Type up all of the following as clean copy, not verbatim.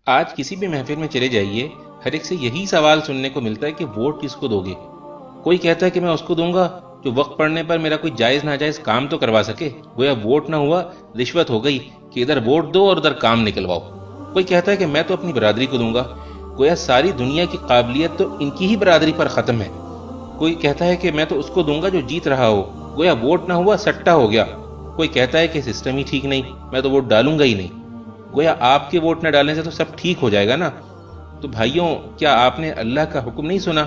آج کسی بھی محفل میں چلے جائیے، ہر ایک سے یہی سوال سننے کو ملتا ہے کہ ووٹ کس کو دو گے؟ کوئی کہتا ہے کہ میں اس کو دوں گا جو وقت پڑنے پر میرا کوئی جائز ناجائز کام تو کروا سکے، گویا ووٹ نہ ہوا رشوت ہو گئی کہ ادھر ووٹ دو اور ادھر کام نکلواؤ۔ کوئی کہتا ہے کہ میں تو اپنی برادری کو دوں گا، گویا ساری دنیا کی قابلیت تو ان کی ہی برادری پر ختم ہے۔ کوئی کہتا ہے کہ میں تو اس کو دوں گا جو جیت رہا ہو، گویا ووٹ نہ ہوا سٹا ہو گیا۔ کوئی کہتا ہے کہ سسٹم ہی ٹھیک نہیں، میں تو ووٹ ڈالوں گا ہی نہیں، گویا آپ کے ووٹ نہ ڈالنے سے تو سب ٹھیک ہو جائے گا نا۔ تو بھائیوں، کیا آپ نے اللہ کا حکم نہیں سنا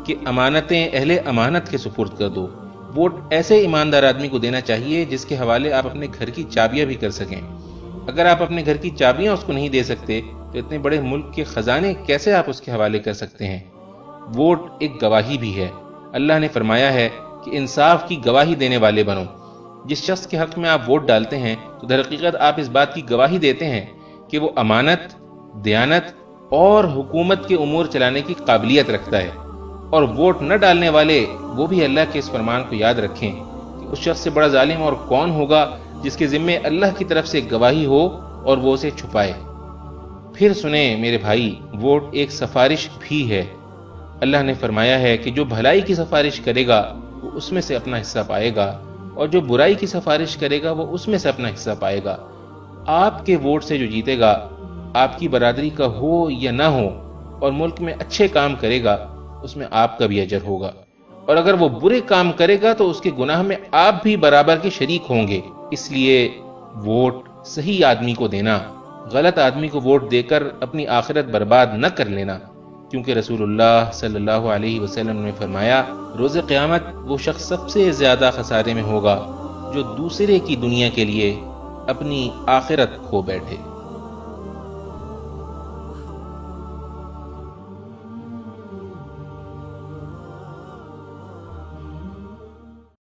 کہ امانتیں اہل امانت کے سپرد کر دو؟ ووٹ ایسے ایماندار آدمی کو دینا چاہیے جس کے حوالے آپ اپنے گھر کی چابیاں بھی کر سکیں۔ اگر آپ اپنے گھر کی چابیاں اس کو نہیں دے سکتے تو اتنے بڑے ملک کے خزانے کیسے آپ اس کے حوالے کر سکتے ہیں؟ ووٹ ایک گواہی بھی ہے۔ اللہ نے فرمایا ہے کہ انصاف کی گواہی دینے والے بنو۔ جس شخص کے حق میں آپ ووٹ ڈالتے ہیں تو در حقیقت آپ اس بات کی گواہی دیتے ہیں کہ وہ امانت، دیانت اور حکومت کے امور چلانے کی قابلیت رکھتا ہے۔ اور ووٹ نہ ڈالنے والے وہ بھی اللہ کے اس فرمان کو یاد رکھیں کہ اس شخص سے بڑا ظالم اور کون ہوگا جس کے ذمے اللہ کی طرف سے گواہی ہو اور وہ اسے چھپائے۔ پھر سنیں میرے بھائی، ووٹ ایک سفارش بھی ہے۔ اللہ نے فرمایا ہے کہ جو بھلائی کی سفارش کرے گا وہ اس میں سے اپنا حصہ پائے گا، اور جو برائی کی سفارش کرے گا وہ اس میں سے اپنا حصہ پائے گا۔ آپ کے ووٹ سے جو جیتے گا، آپ کی برادری کا ہو یا نہ ہو، اور ملک میں اچھے کام کرے گا، اس میں آپ کا بھی اجر ہوگا، اور اگر وہ برے کام کرے گا تو اس کے گناہ میں آپ بھی برابر کے شریک ہوں گے۔ اس لیے ووٹ صحیح آدمی کو دینا، غلط آدمی کو ووٹ دے کر اپنی آخرت برباد نہ کر لینا، کیونکہ رسول اللہ صلی اللہ علیہ وسلم نے فرمایا، روز قیامت وہ شخص سب سے زیادہ خسارے میں ہوگا جو دوسرے کی دنیا کے لیے اپنی آخرت کھو بیٹھے۔